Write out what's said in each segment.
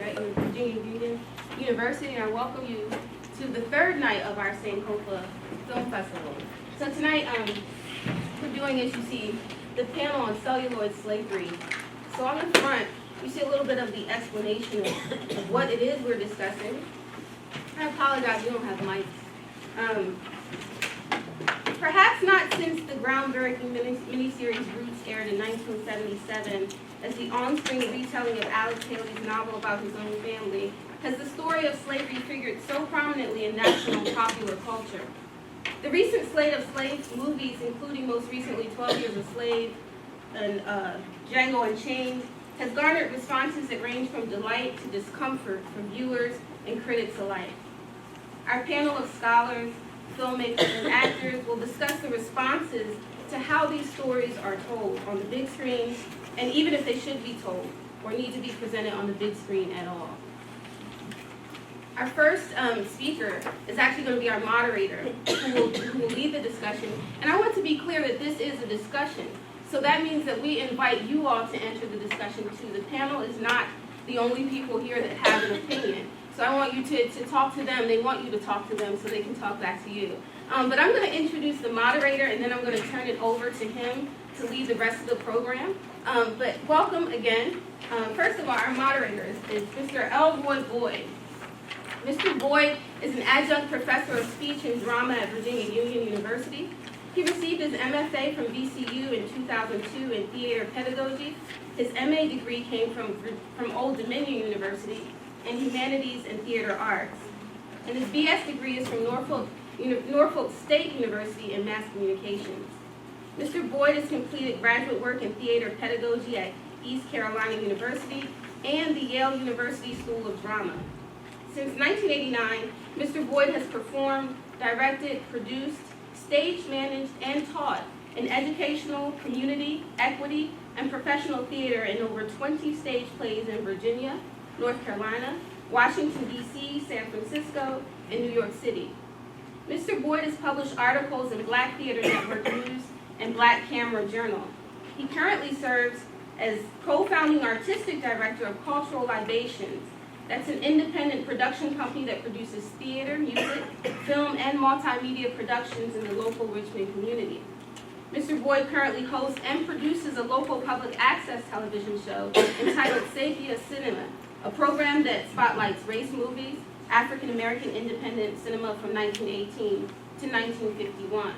at Virginia Union University, and I welcome you to the third night of our Sankofa Film Festival. So tonight, we're doing, as you see, the panel on celluloid slavery. So on the front, you see a little bit of the explanation of what it is we're discussing. I apologize, we don't have mics. Perhaps not since the groundbreaking miniseries Roots aired in 1977 as the on-screen retelling of Alex Haley's novel about his own family has the story of slavery figured so prominently in national and popular culture. The recent slate of slave movies, including most recently 12 Years a Slave and Django Unchained, has garnered responses that range from delight to discomfort from viewers and critics alike. Our panel of scholars, filmmakers, and actors will discuss the responses to how these stories are told on the big screen, and even if they should be told or need to be presented on the big screen at all. Our first speaker is actually going to be our moderator, who will lead the discussion. And I want to be clear that this is a discussion. So that means that we invite you all to enter the discussion too. The panel is not the only people here that have an opinion. So I want you to talk to them. They want you to talk to them so they can talk back to you. But I'm going to introduce the moderator, and then I'm going to turn it over to him to lead the rest of the program. But welcome again. First of all, our moderator is Mr. Elroy Boyd. Mr. Boyd is an adjunct professor of speech and drama at Virginia Union University. He received his MFA from VCU in 2002 in theater pedagogy. His MA degree came from Old Dominion University in humanities and theater arts. And his BS degree is from Norfolk State University in mass communications. Mr. Boyd has completed graduate work in theater pedagogy at East Carolina University and the Yale University School of Drama. Since 1989, Mr. Boyd has performed, directed, produced, stage managed, and taught in educational, community, equity, and professional theater in over 20 stage plays in Virginia, North Carolina, Washington, D.C., San Francisco, and New York City. Mr. Boyd has published articles in Black Theater Network News and Black Camera Journal. He currently serves as co-founding artistic director of Cultural Libations. That's an independent production company that produces theater, music, film, and multimedia productions in the local Richmond community. Mr. Boyd currently hosts and produces a local public access television show entitled Sapia Cinema, a program that spotlights race movies, African American independent cinema from 1918 to 1951.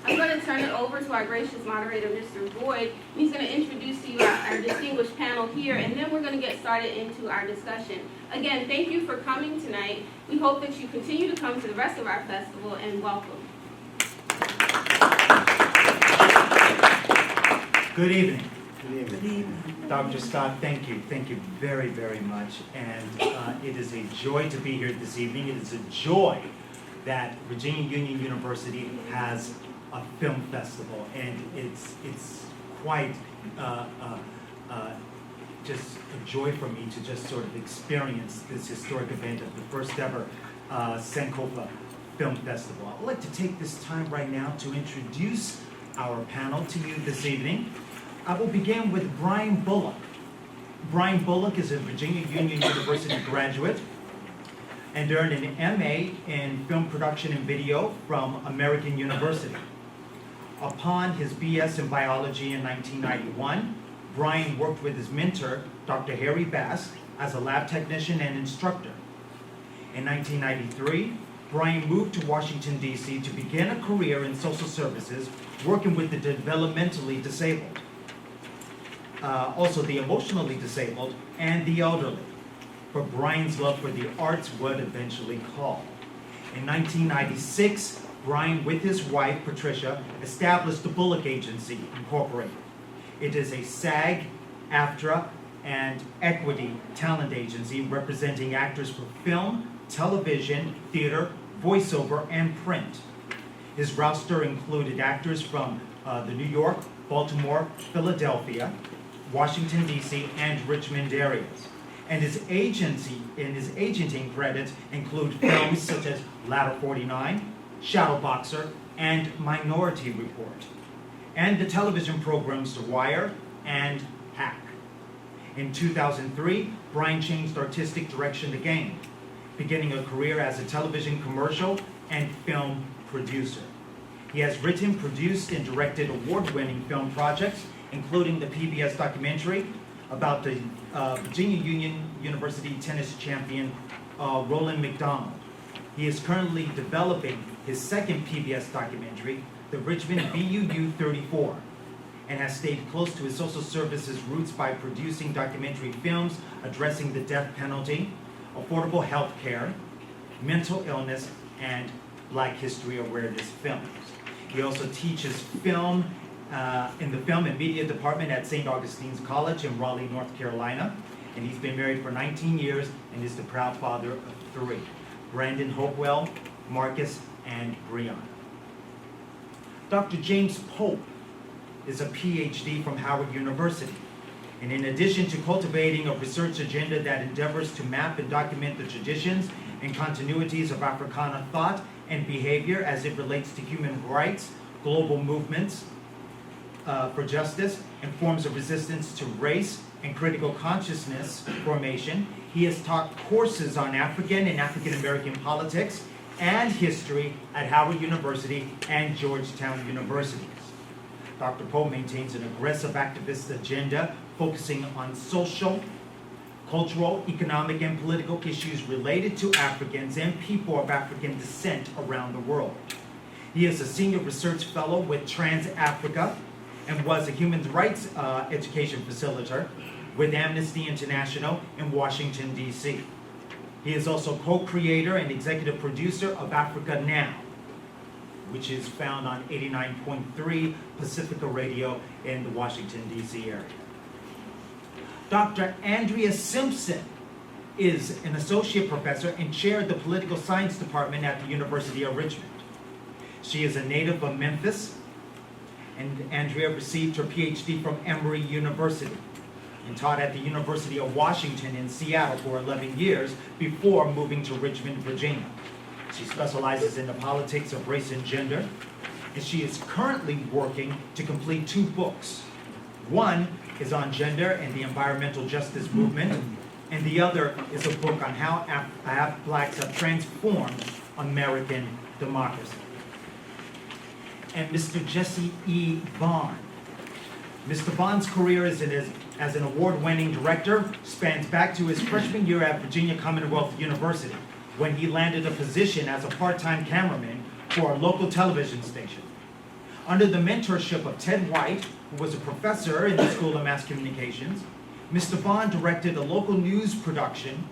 I'm going to turn it over to our gracious moderator, Mr. Boyd. He's going to introduce to you our distinguished panel here, and then we're going to get started into our discussion. Again, thank you for coming tonight. We hope that you continue to come to the rest of our festival, and welcome. Good evening. Good evening. Good evening. Dr. Scott, thank you. Thank you very, very much. And it is a joy to be here this evening. It is a joy that Virginia Union University has a film festival, and it's quite just a joy for me to just sort of experience this historic event of the first ever Sankofa Film Festival. I'd like to take this time right now to introduce our panel to you this evening. I will begin with Brian Bullock. Brian Bullock is a Virginia Union University graduate and earned an MA in film production and video from American University. Upon his BS in biology in 1991, Brian worked with his mentor, Dr. Harry Bass, as a lab technician and instructor. In 1993, Brian moved to Washington, D.C. to begin a career in social services, working with the developmentally disabled, also the emotionally disabled, and the elderly. But Brian's love for the arts would eventually call. In 1996, Brian, with his wife, Patricia, established the Bullock Agency, Incorporated. It is a SAG, AFTRA, and equity talent agency representing actors for film, television, theater, voiceover, and print. His roster included actors from the New York, Baltimore, Philadelphia, Washington, D.C., and Richmond areas. And his agenting credits include films such as Ladder 49, Shadowboxer, and Minority Report, and the television programs The Wire and Hack. In 2003, Brian changed artistic direction again, beginning a career as a television commercial and film producer. He has written, produced, and directed award-winning film projects, including the PBS documentary about the Virginia Union University tennis champion Roland McDonald. He is currently developing his second PBS documentary, The Richmond BUU 34, and has stayed close to his social services roots by producing documentary films addressing the death penalty, affordable health care, mental illness, and Black history awareness films. He also teaches film in the Film and Media Department at St. Augustine's College in Raleigh, North Carolina, and he's been married for 19 years and is the proud father of 3, Brandon Hopewell, Marcus, and Brianna. Dr. James Pope is a PhD from Howard University, and in addition to cultivating a research agenda that endeavors to map and document the traditions and continuities of Africana thought and behavior as it relates to human rights, global movements for justice, and forms of resistance to race and critical consciousness formation, he has taught courses on African and African American politics and history at Howard University and Georgetown Universities. Dr. Pope maintains an aggressive activist agenda focusing on social, cultural, economic, and political issues related to Africans and people of African descent around the world. He is a senior research fellow with Trans Africa and was a human rights education facilitator with Amnesty International in Washington, D.C. He is also co-creator and executive producer of Africa Now, which is found on 89.3 Pacifica Radio in the Washington, D.C. area. Dr. Andrea Simpson is an associate professor and chair of the political science department at the University of Richmond. She is a native of Memphis, and Andrea received her PhD from Emory University and taught at the University of Washington in Seattle for 11 years before moving to Richmond, Virginia. She specializes in the politics of race and gender, and she is currently working to complete 2 books. One is on gender and the environmental justice movement, and the other is a book on how Blacks have transformed American democracy. And Mr. Jesse E. Vaughn. Mr. Vaughn's career as an award-winning director spans back to his freshman year at Virginia Commonwealth University, when he landed a position as a part-time cameraman for a local television station. Under the mentorship of Ted White, who was a professor in the School of Mass Communications, Mr. Vaughn directed a local news production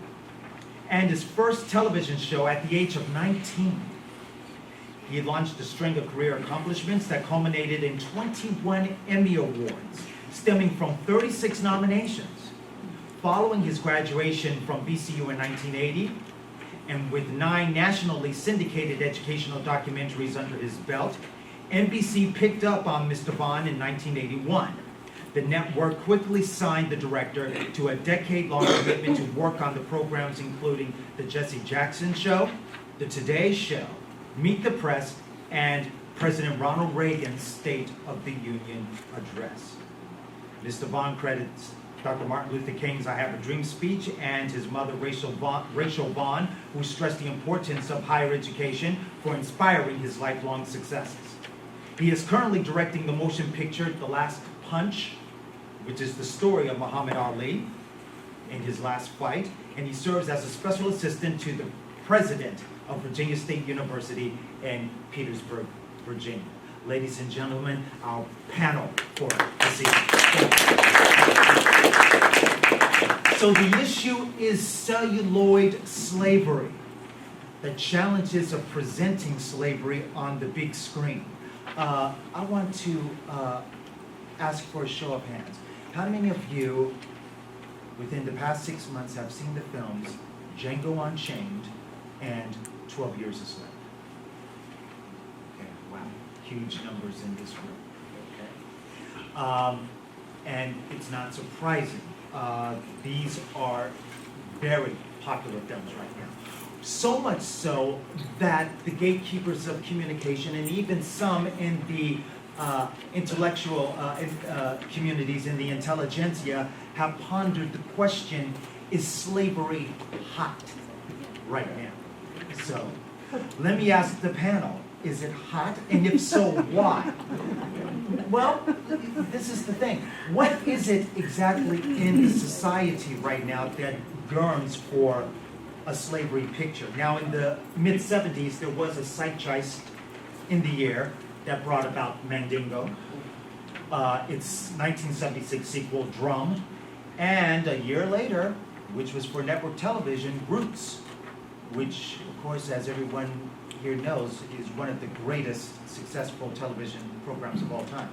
and his first television show at the age of 19. He had launched a string of career accomplishments that culminated in 21 Emmy Awards, stemming from 36 nominations. Following his graduation from VCU in 1980, and with 9 nationally syndicated educational documentaries under his belt, NBC picked up on Mr. Vaughn in 1981. The network quickly signed the director to a decade-long commitment to work on the programs including The Jesse Jackson Show, The Today Show, Meet the Press, and President Ronald Reagan's State of the Union Address. Mr. Vaughn credits Dr. Martin Luther King's I Have a Dream speech and his mother, Rachel Vaughn, who stressed the importance of higher education for inspiring his lifelong successes. He is currently directing the motion picture The Last Punch, which is the story of Muhammad Ali in his last fight, and he serves as a special assistant to the president of Virginia State University in Petersburg, Virginia. Ladies and gentlemen, our panel for this evening. So the issue is celluloid slavery, the challenges of presenting slavery on the big screen. I want to ask for a show of hands. How many of you, within the past 6 months, have seen the films Django Unchained and 12 Years a Slave? Okay, wow, huge numbers in this room. Okay, and it's not surprising. These are very popular films right now. So much so that the gatekeepers of communication and even some in the intellectual communities in the intelligentsia have pondered the question, is slavery hot right now? So, let me ask the panel, is it hot? And if so, why? Well, this is the thing. What is it exactly in the society right now that yearns for a slavery picture? Now, in the mid-70s, there was a zeitgeist in the air that brought about Mandingo. Its 1976 sequel, Drum, and a year later, which was for network television, Roots, which, of course, as everyone here knows, is one of the greatest successful television programs of all time.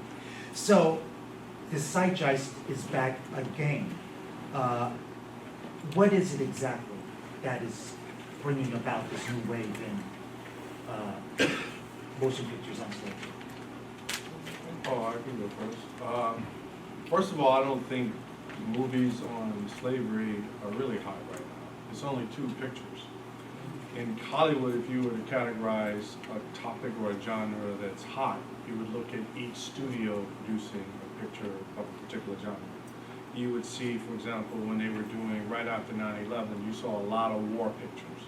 So, the zeitgeist is back again. What is it exactly that is bringing about this new wave in motion pictures on stage? Oh, I can go first. First of all, I don't think movies on slavery are really hot right now. It's only 2 pictures. In Hollywood, if you were to categorize a topic or a genre that's hot, you would look at each studio producing a picture of a particular genre. You would see, for example, when they were doing right after 9/11, you saw a lot of war pictures.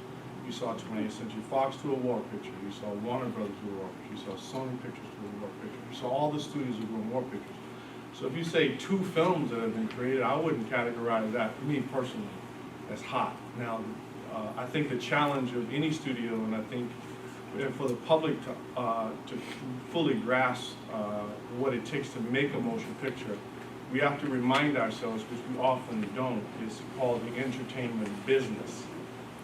You saw 20th Century Fox do a war picture. You saw Warner Brothers do a war picture. You saw Sony Pictures do a war picture. You saw all the studios are doing war pictures. So if you say 2 films that have been created, I wouldn't categorize that, me personally, as hot. Now, I think the challenge of any studio, and I think for the public to fully grasp what it takes to make a motion picture, we have to remind ourselves, which we often don't, is called the entertainment business.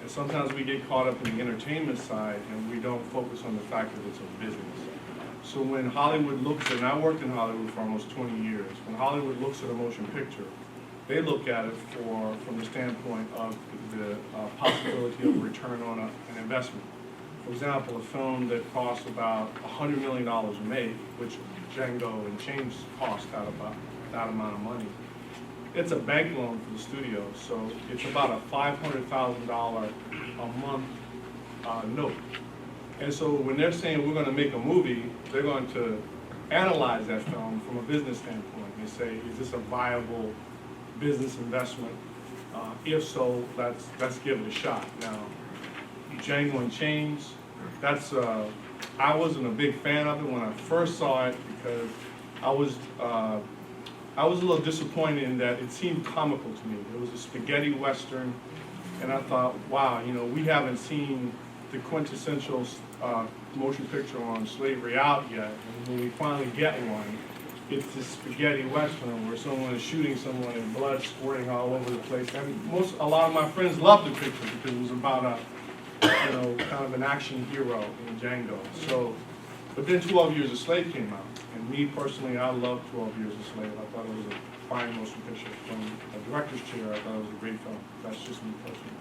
And sometimes we get caught up in the entertainment side and we don't focus on the fact that it's a business. So when Hollywood looks at, and I worked in Hollywood for almost 20 years, when Hollywood looks at a motion picture, they look at it from the standpoint of the possibility of return on an investment. For example, a film that costs about $100 million to make, which Django and Unchained cost out about that amount of money, it's a bank loan for the studio, so it's about a $500,000 a month note. And so when they're saying we're going to make a movie, they're going to analyze that film from a business standpoint and say, is this a viable business investment? If so, let's give it a shot. Now, Django Unchained, that's I wasn't a big fan of it when I first saw it because I was a little disappointed in that it seemed comical to me. It was a spaghetti western, and I thought, wow, we haven't seen the quintessential motion picture on slavery out yet. And when we finally get one, it's this spaghetti western where someone is shooting someone and blood squirting all over the place. And a lot of my friends loved the picture because it was about a, kind of an action hero in Django. So, but then 12 Years a Slave came out. And me personally, I loved 12 Years a Slave. I thought it was a fine motion picture. From a director's chair, I thought it was a great film. That's just me personally.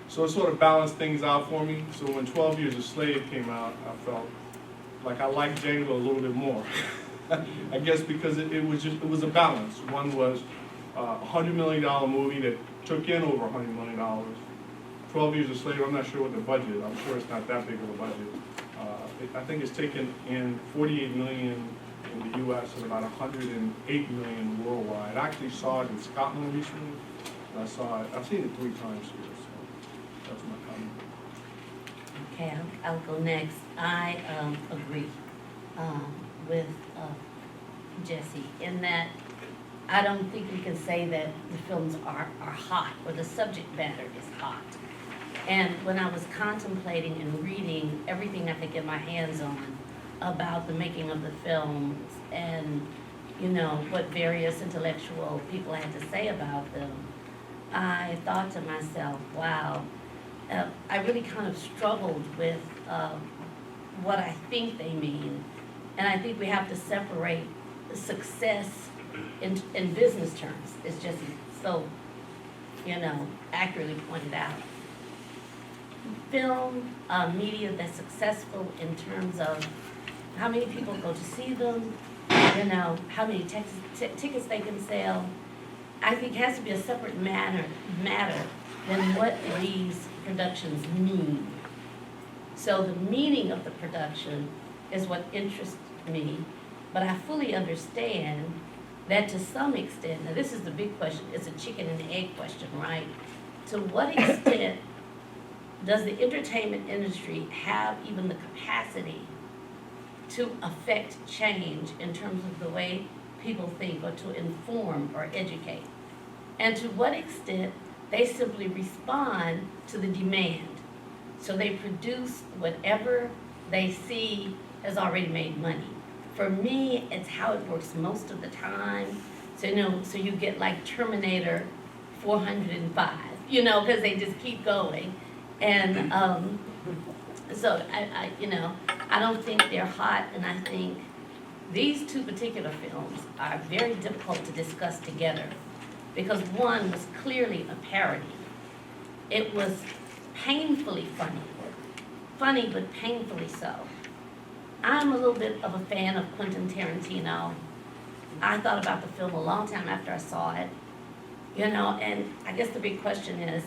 So it sort of balanced things out for me. So when 12 Years a Slave came out, I felt like I liked Django a little bit more. I guess because it was a balance. One was a $100 million movie that took in over $100 million. 12 Years a Slave, I'm not sure what the budget is. I'm sure it's not that big of a budget. I think it's taken in $48 million in the U.S. and about $108 million worldwide. I actually saw it in Scotland recently. And I've seen it 3 times here, so that's my comment. Okay, I'll go next. I agree with Jesse in that I don't think we can say that the films are hot or the subject matter is hot. And when I was contemplating and reading everything I could get my hands on about the making of the films and, what various intellectual people had to say about them, I thought to myself, wow, I really kind of struggled with what I think they mean. And I think we have to separate success in business terms, as Jesse so, accurately pointed out. Film media that's successful in terms of how many people go to see them, how many tickets they can sell, I think has to be a separate matter than what these productions mean. So the meaning of the production is what interests me, but I fully understand that to some extent, now this is the big question, it's a chicken and the egg question, right? to what extent does the entertainment industry have even the capacity to affect change in terms of the way people think, or to inform or educate? And to what extent they simply respond to the demand. So they produce whatever they see has already made money. For me, it's how it works most of the time. So, so you get like Terminator 405, because they just keep going. And so I don't think they're hot, and I think these two particular films are very difficult to discuss together, because one was clearly a parody. It was painfully funny but painfully so. I'm a little bit of a fan of Quentin Tarantino. I thought about the film a long time after I saw it, and I guess the big question is,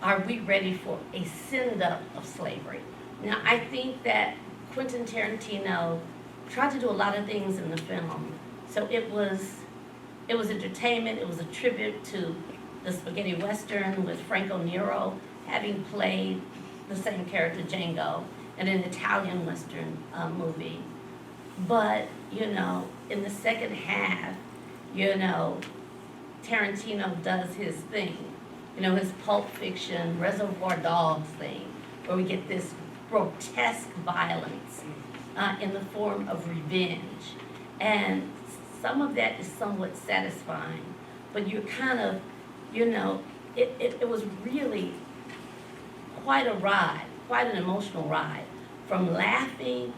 are we ready for a send-up of slavery? Now, I think that Quentin Tarantino tried to do a lot of things in the film. So it was entertainment, it was a tribute to the spaghetti western with Franco Nero having played the same character, Django, in an Italian western movie. But, in the second half, Tarantino does his thing. His Pulp Fiction, Reservoir Dogs thing, where we get this grotesque violence in the form of revenge. And some of that is somewhat satisfying, but you're kind of, it was really quite a ride, quite an emotional ride, from laughing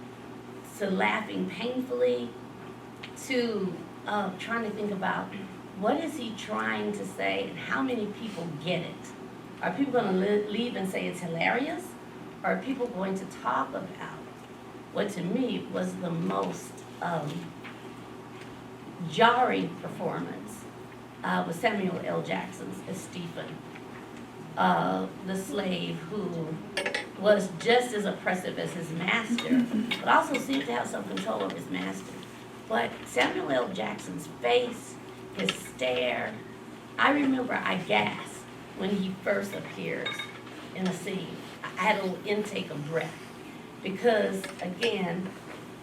to laughing painfully to trying to think about what is he trying to say and how many people get it. Are people going to leave and say it's hilarious? Or are people going to talk about what to me was the most jarring performance was Samuel L. Jackson's as Stephen, the slave who was just as oppressive as his master, but also seemed to have some control over his master. But Samuel L. Jackson's face, his stare, I remember I gasped when he first appears in a scene. I had a little intake of breath because, again,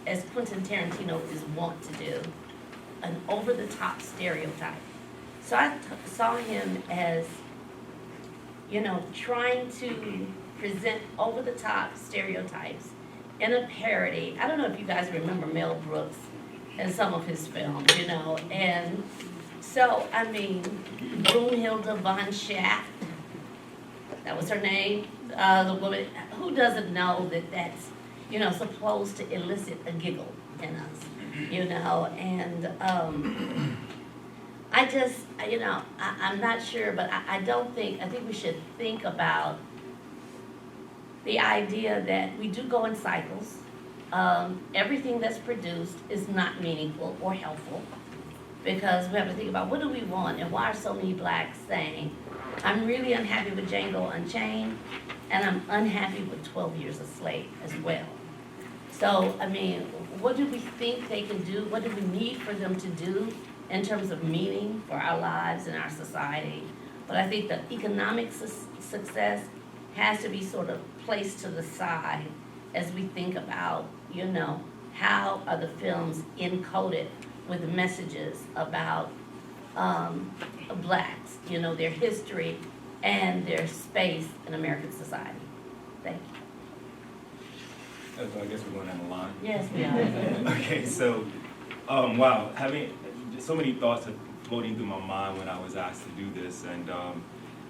as Quentin Tarantino is wont to do, an over-the-top stereotype. So I saw him as, trying to present over-the-top stereotypes in a parody. I don't know if you guys remember Mel Brooks and some of his films, and so, Brunhilde von Schacht, that was her name, the woman, who doesn't know that that's, supposed to elicit a giggle in us, and I just, I'm not sure, but I think we should think about the idea that we do go in cycles. Everything that's produced is not meaningful or helpful, because we have to think about what do we want and why are so many blacks saying, I'm really unhappy with Django Unchained, and I'm unhappy with 12 Years a Slave as well. So, what do we think they can do? What do we need for them to do in terms of meaning for our lives and our society? But I think the economic success has to be sort of placed to the side as we think about, how are the films encoded with messages about blacks, their history and their space in American society. Thank you. I guess we're going down the line. Yes, we are. Okay, so, wow, having so many thoughts floating through my mind when I was asked to do this, and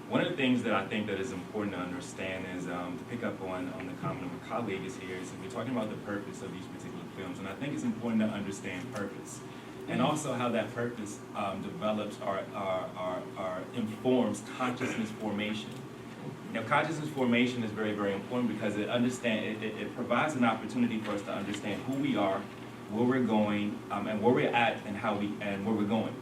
one of the things that I think that is important to understand is to pick up on the comment of a colleague is here, is we're talking about the purpose of these particular films, and I think it's important to understand purpose, and also how that purpose develops or informs consciousness formation. Consciousness formation is very, very important because it provides an opportunity for us to understand who we are, where we're going, and where we're at, and where we're going.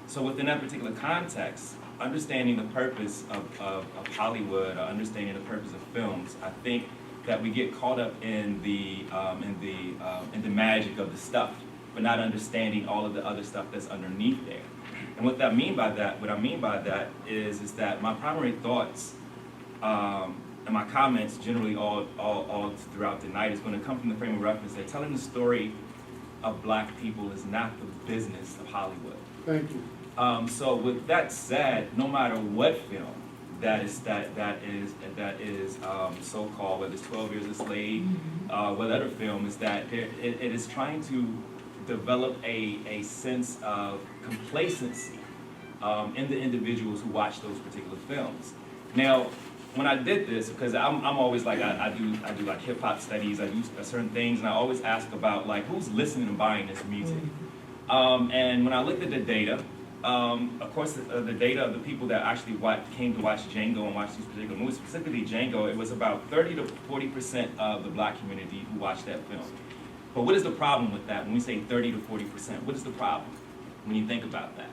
So within that particular context, understanding the purpose of Hollywood, or understanding the purpose of films, I think that we get caught up in the magic of the stuff, but not understanding all of the other stuff that's underneath there. And what I mean by that is that my primary thoughts and my comments generally all throughout the night is going to come from the frame of reference that telling the story of Black people is not the business of Hollywood. Thank you. So with that said, no matter what film that is so-called, whether it's 12 Years a Slave, what other film is that it is trying to develop a sense of complacency in the individuals who watch those particular films. Now, when I did this, because I'm always like, I do like hip hop studies, I do certain things, and I always ask about like who's listening and buying this music. And when I looked at the data, of course, the data of the people that actually came to watch Django and watch these particular movies, specifically Django, it was about 30 to 40% of the Black community who watched that film. But what is the problem with that when we say 30 to 40%? What is the problem when you think about that?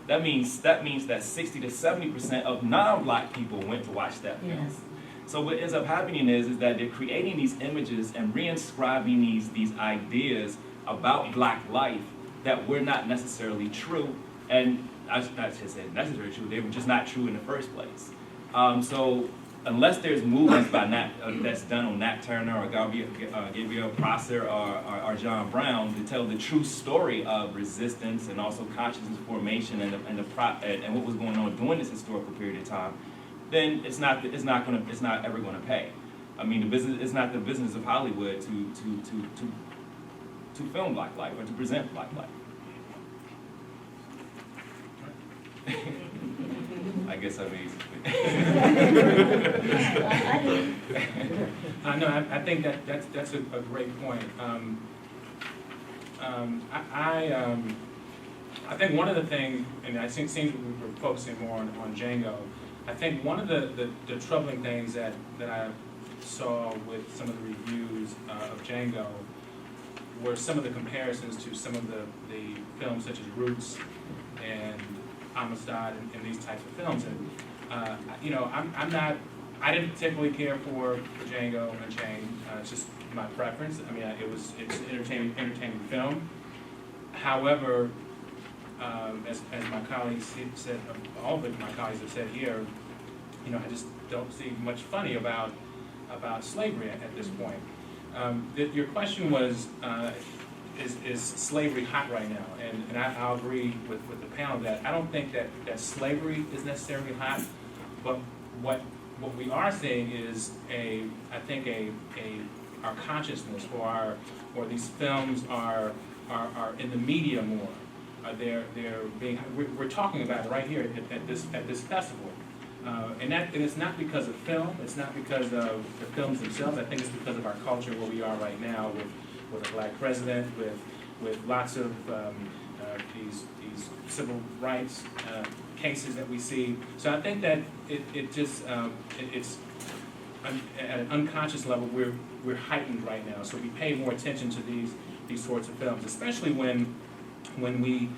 That means that 60 to 70% of non-Black people went to watch that film. Yes. So what ends up happening is that they're creating these images and reinscribing these ideas about Black life that were not necessarily true, and I should say necessarily true, they were just not true in the first place. So unless there's movies by that's done on Nat Turner or Gabriel Prosser or John Brown to tell the true story of resistance and also consciousness formation and what was going on during this historical period of time, then it's not ever gonna pay. I mean, it's not the business of Hollywood to film Black life or to present Black life. I guess I made No, I think that's a great point. I think one of the things, and I think seems we were focusing more on Django. I think one of the troubling things that I saw with some of the reviews of Django were some of the comparisons to some of the films such as Roots and Amistad and these types of films. And I didn't particularly care for Django Unchained. It's just my preference. I mean, it's an entertaining film. However, as my colleagues said, all of my colleagues have said here, I just don't see much funny about slavery at this point. Your question was, is slavery hot right now? And I'll agree with the panel that I don't think that slavery is necessarily hot, but what we are seeing is our consciousness or these films are in the media more. We're talking about it right here at this festival. And it's not because of film, it's not because of the films themselves. I think it's because of our culture where we are right now with a Black president, with lots of these civil rights cases that we see. So I think that it's at an unconscious level we're heightened right now. So we pay more attention to these sorts of films, especially when we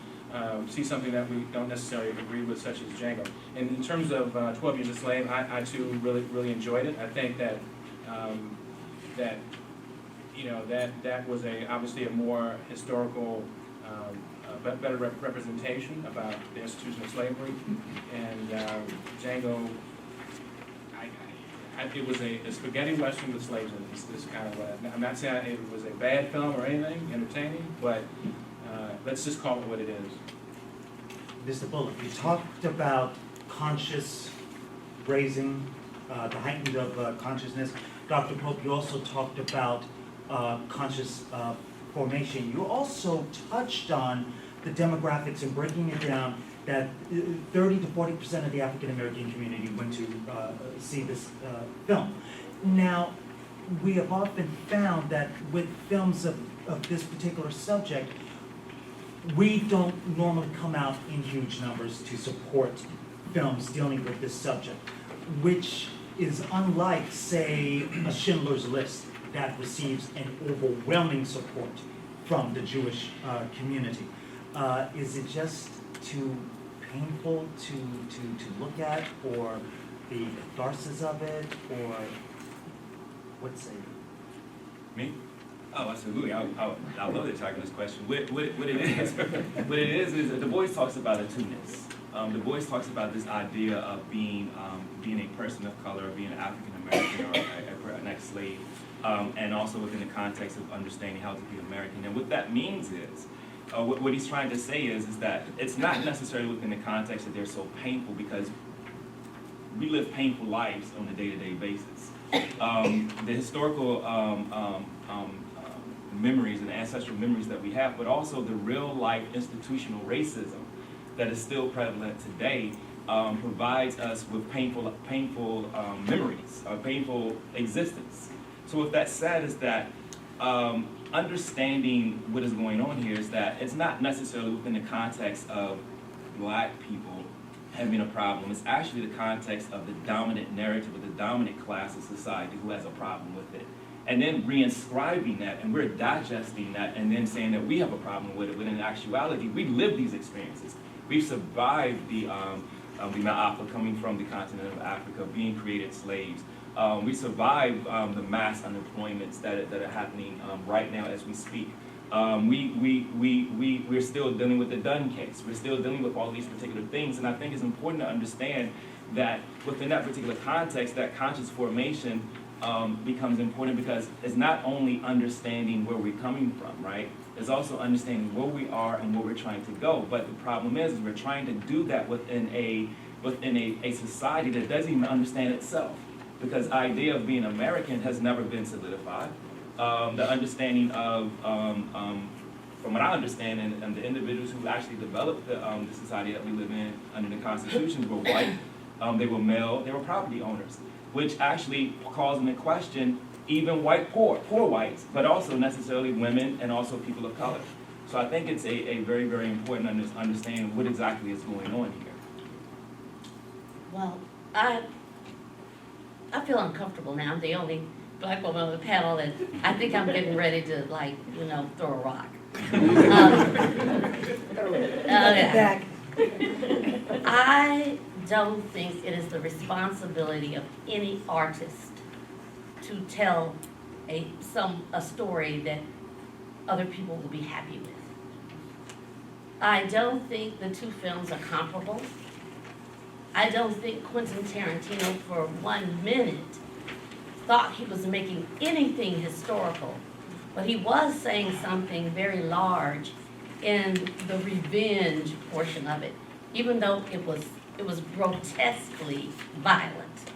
see something that we don't necessarily agree with, such as Django. And in terms of 12 Years a Slave, I too really enjoyed it. I think that that was obviously a more historical, better representation about the institution of slavery. And Django, it was a spaghetti western with slaves in it. This kind of what I'm not saying it was a bad film or anything, entertaining, but let's just call it what it is. Mr. Bullock, you talked about conscious raising, the heightened of consciousness. Dr. Pope, you also talked about conscious formation. You also touched on the demographics and breaking it down that 30 to 40% of the African American community went to see this film. Now, we have often found that with films of this particular subject, we don't normally come out in huge numbers to support films dealing with this subject, which is unlike, say, a Schindler's List that receives an overwhelming support from the Jewish community. Is it just too painful to look at, or the catharsis of it, or what say you? Me? Oh, absolutely. I love that tackle this question. What it is Du Bois talks about a two-ness. Du Bois talks about this idea of being a person of color, being African American or an ex-slave, and also within the context of understanding how to be American. And what that means is, what he's trying to say is that it's not necessarily within the context that they're so painful, because we live painful lives on a day-to-day basis. The historical memories and ancestral memories that we have, but also the real-life institutional racism that is still prevalent today, provides us with painful memories, a painful existence. So with that said, is that understanding what is going on here is that it's not necessarily within the context of Black people having a problem. It's actually the context of the dominant narrative of the dominant class of society who has a problem with it. And then reinscribing that, and we're digesting that, and then saying that we have a problem with it, when in actuality, we live these experiences. We've survived the Ma'afa coming from the continent of Africa, being created slaves. We survived the mass unemployments that are happening right now as we speak. We're still dealing with the Dunn case. We're still dealing with all these particular things, and I think it's important to understand that within that particular context, that conscious formation becomes important, because it's not only understanding where we're coming from, right? It's also understanding where we are and where we're trying to go. But the problem is we're trying to do that within a society that doesn't even understand itself, because the idea of being American has never been solidified. The understanding of, from what I understand, and the individuals who actually developed the society that we live in under the Constitution were white, they were male, they were property owners, which actually calls into question even poor whites, but also necessarily women and also people of color. So I think it's a very, very important understanding what exactly is going on here. Well, I feel uncomfortable now. I'm the only Black woman on the panel, and I think I'm getting ready to, like, throw a rock. Yeah. I don't think it is the responsibility of any artist to tell a story that other people will be happy with. I don't think the two films are comparable. I don't think Quentin Tarantino for 1 minute thought he was making anything historical, but he was saying something very large in the revenge portion of it, even though it was grotesquely violent.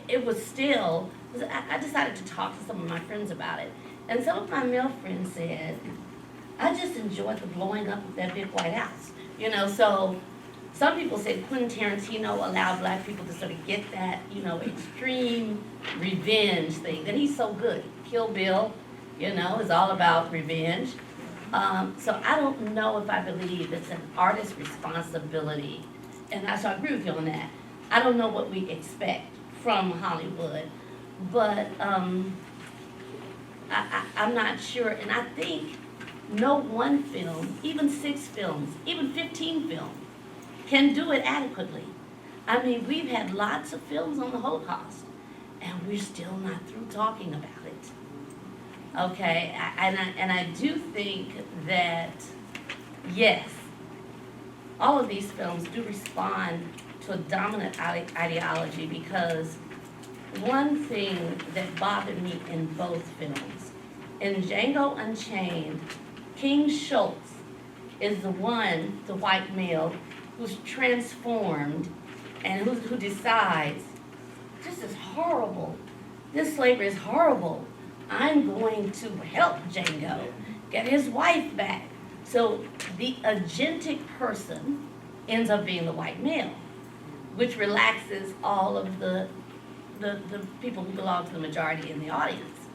It was still, I decided to talk to some of my friends about it, and some of my male friends said, I just enjoyed the blowing up of that big White House. So some people said Quentin Tarantino allowed Black people to sort of get that, extreme revenge thing, that he's so good. Kill Bill, is all about revenge. So I don't know if I believe it's an artist's responsibility, and so I agree with you on that. I don't know what we expect from Hollywood, but I'm not sure, and I think no one film, even 6 films, even 15 films, can do it adequately. I mean, we've had lots of films on the Holocaust, and we're still not through talking about it. Okay, and I do think that, yes, all of these films do respond to a dominant ideology, because one thing that bothered me in both films, in Django Unchained, King Schultz is the white male, who's transformed and who decides, this is horrible. This slavery is horrible. I'm going to help Django get his wife back. So the agentic person ends up being the white male, which relaxes all of the people who belong to the majority in the audience.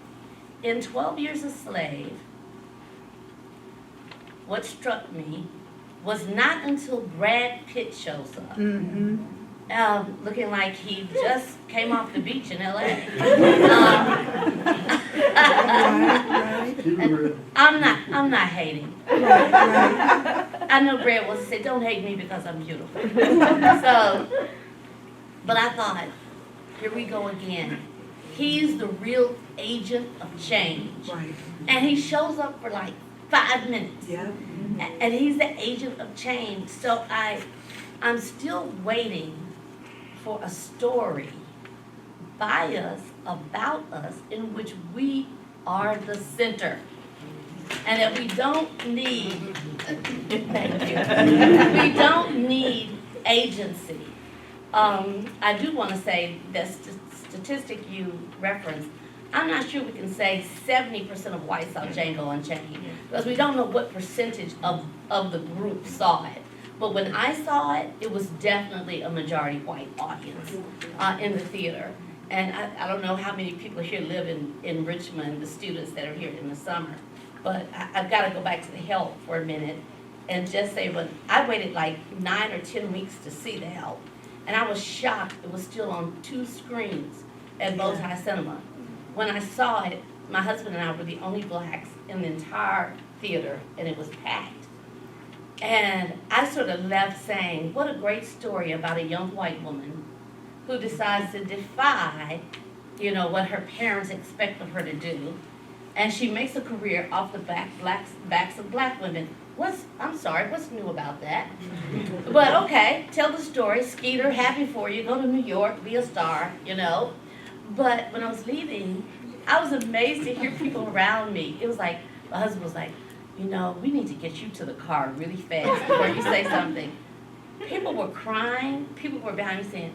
In 12 Years a Slave, what struck me was not until Brad Pitt shows up, looking like he just came off the beach in LA. I'm not hating. I know Brad wants to say, don't hate me because I'm beautiful. But I thought, here we go again. He's the real agent of change. Right. And he shows up for like 5 minutes. Yeah. And he's the agent of change. So I'm still waiting for a story by us, about us, in which we are the center. And that we don't need, thank you, we don't need agency. I do want to say that statistic you referenced, I'm not sure we can say 70% of whites saw Django Unchained, because we don't know what percentage of the group saw it. But when I saw it, it was definitely a majority white audience in the theater. And I don't know how many people here live in Richmond, the students that are here in the summer. But I've got to go back to the Help for a minute and just say, when I waited like 9 or 10 weeks to see the Help, and I was shocked it was still on 2 screens at Bowtie Cinema. When I saw it, my husband and I were the only blacks in the entire theater, and it was packed. And I sort of left saying, what a great story about a young white woman who decides to defy, what her parents expect of her to do. And she makes a career off the backs of black women. What's new about that? But okay, tell the story. Skeeter, happy for you. Go to New York, be a star, But when I was leaving, I was amazed to hear people around me. It was like, my husband was like, we need to get you to the car really fast before you say something. People were crying. People were behind me saying,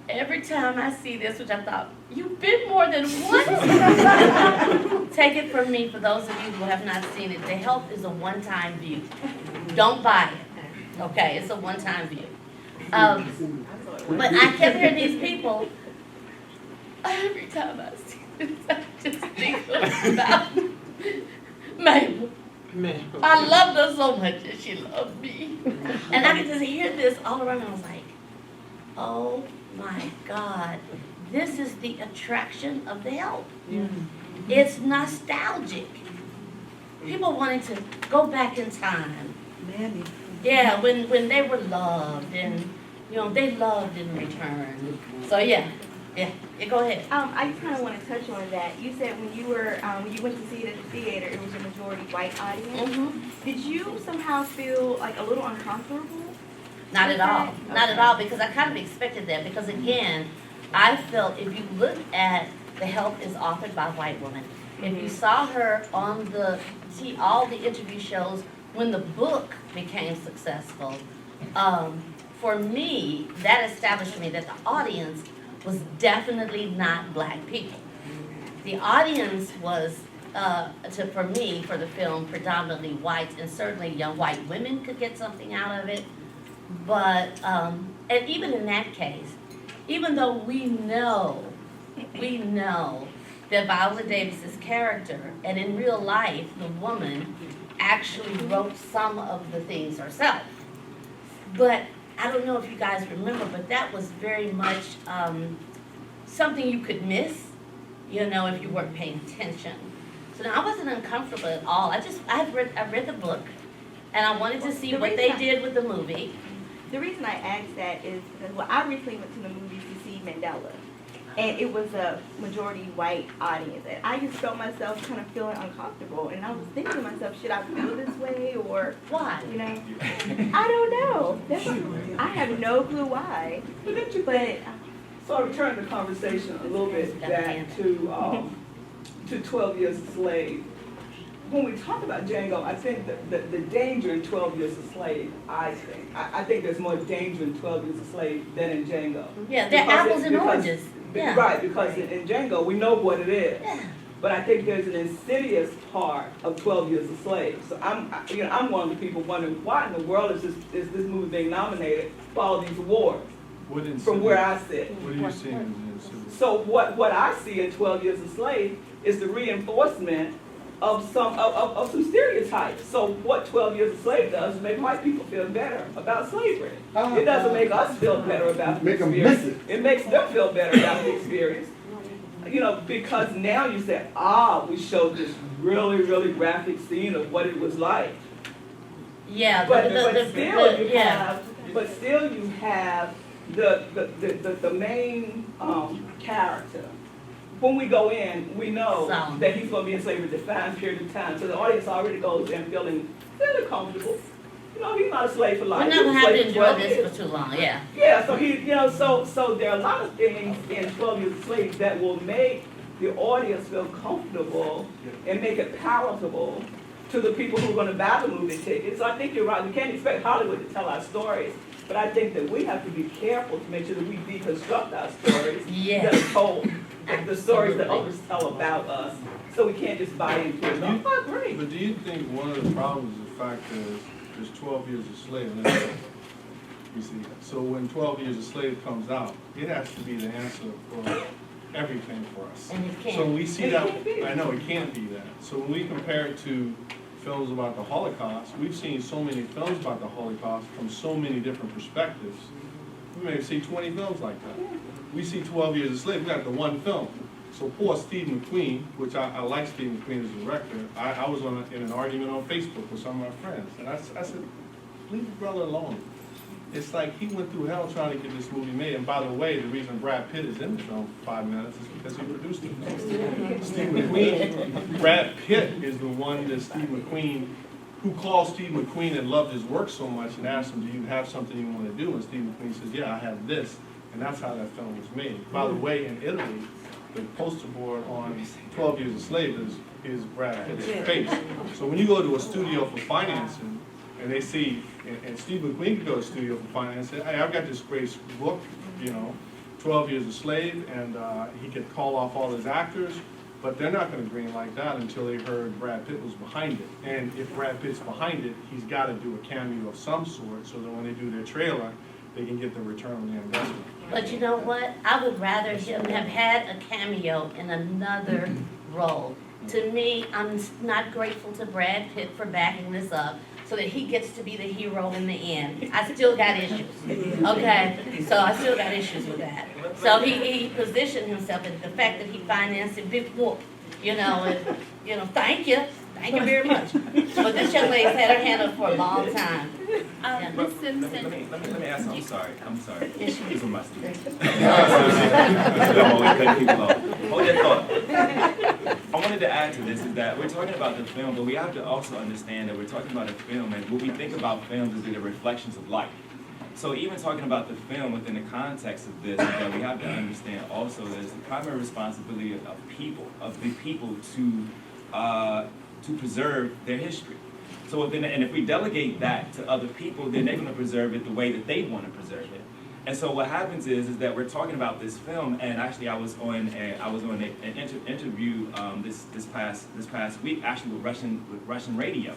every time I see this, which I thought, you've been more than once. Take it from me, for those of you who have not seen it, The Help is a one-time view. Don't buy it. Okay, it's a one-time view. But I kept hearing these people, every time I see this, I just think about Mabel. I loved her so much and she loved me. And I could just hear this all around. I was like, oh my God, this is the attraction of The Help. It's nostalgic. People wanting to go back in time. Nanny. Yeah, when they were loved and they loved in return. So yeah, go ahead. I just kind of want to touch on that. You said when you went to see it at the theater, it was a majority white audience. Mm-hmm. Did you somehow feel like a little uncomfortable? Not at all. Not at all, because I kind of expected that. Because again, I felt if you look at The Help is authored by a white woman. If you saw her see all the interview shows when the book became successful, for me, that established to me that the audience was definitely not black people. The audience was, for me, for the film, predominantly whites, and certainly young white women could get something out of it. But, and even in that case, even though we know that Viola Davis's character, and in real life, the woman actually wrote some of the things herself. But I don't know if you guys remember, but that was very much something you could miss, if you weren't paying attention. So now I wasn't uncomfortable at all. I read the book, and I wanted to see what they did with the movie. The reason I asked that is because, I recently went to the movies to see Mandela, and it was a majority white audience, and I just felt myself kind of feeling uncomfortable, and I was thinking to myself, should I feel this way, or Why? I don't know. I have no clue why, but So to turn the conversation a little bit back to 12 Years a Slave. When we talk about Django, I think that the danger in 12 Years a Slave, I think there's more danger in 12 Years a Slave than in Django. Yeah, they're apples and oranges. Yeah. Right, because in Django, we know what it is. Yeah. But I think there's an insidious part of 12 Years a Slave. So I'm one of the people wondering, why in the world is this movie being nominated for all these awards? From where I sit. What are you seeing in this? So what I see in 12 Years a Slave is the reinforcement of some stereotypes. So what 12 Years a Slave does is make white people feel better about slavery. It doesn't make us feel better about the experience. It makes them feel better about the experience. Because now you say, we showed this really, really graphic scene of what it was like. Yeah, But still you have the main character when we go in, we know So- that he's gonna be in slavery a defined period of time, so the audience already goes in feeling fairly comfortable. You know, he's not a slave for We're life. not He's a gonna have slave to for enjoy 12 this years. for too long, yeah. Yeah, so he, you know, so there are a lot of things in 12 Years a Slave that will make the audience feel comfortable and make it palatable to the people who are gonna buy the movie tickets. So I think you're right, we can't expect Hollywood to tell our stories, but I think that we have to be careful to make sure that we deconstruct our stories Yes. that are told, the stories that Absolutely. others tell about us, so we can't just buy into it. Oh, great. But do you think one of the problems is the fact that there's 12 Years a Slave? You see, so when 12 Years a Slave comes out, it has to be the answer for everything for us. And it So can't. we see It that, can't be. I know, it can't be that. So when we compare it to films about the Holocaust, we've seen so many films about the Holocaust from so many different perspectives. We may see 20 films like that. We see 12 Years a Slave, we got the one film. So poor Steve McQueen, which I like Steve McQueen as a director, I was in an argument on Facebook with some of my friends, and I said, leave the brother alone. It's like he went through hell trying to get this movie made, and by the way, the reason Brad Pitt is in the film for 5 minutes is because he produced it. Steve McQueen, Brad Pitt is the one that Steve McQueen, who called Steve McQueen and loved his work so much and asked him, do you have something you want to do? And Steve McQueen says, yeah, I have this, and that's how that film was made. By the way, in Italy, the poster board on 12 Years a Slave is Brad Pitt's face. So when you go to a studio for financing, and they see, and Steve McQueen could go to a studio for financing, hey, I've got this great book, 12 Years a Slave, and he could call off all his actors, but they're not gonna green like that until they heard Brad Pitt was behind it. And if Brad Pitt's behind it, he's gotta do a cameo of some sort, so that when they do their trailer, they can get the return on their investment. But you know what? I would rather him have had a cameo in another role. To me, I'm not grateful to Brad Pitt for backing this up so that he gets to be the hero in the end. I still got issues, okay? So I still got issues with that. So he positioned himself, and the fact that he financed a big whoop, and, thank you very much. But this young lady's had her hand up for a long time. Yeah. But let me ask, I'm sorry. Yes, These are my students. I'm always cutting people off. Hold that thought. I wanted to add to this is that we're talking about the film, but we have to also understand that we're talking about a film, and what we think about films is the reflections of life. So even talking about the film within the context of this, is that we have to understand also that it's the primary responsibility of the people to preserve their history. So if we delegate that to other people, then they're going to preserve it the way that they want to preserve it. And so what happens is that we're talking about this film, and actually I was on an interview this past week, actually with Russian radio,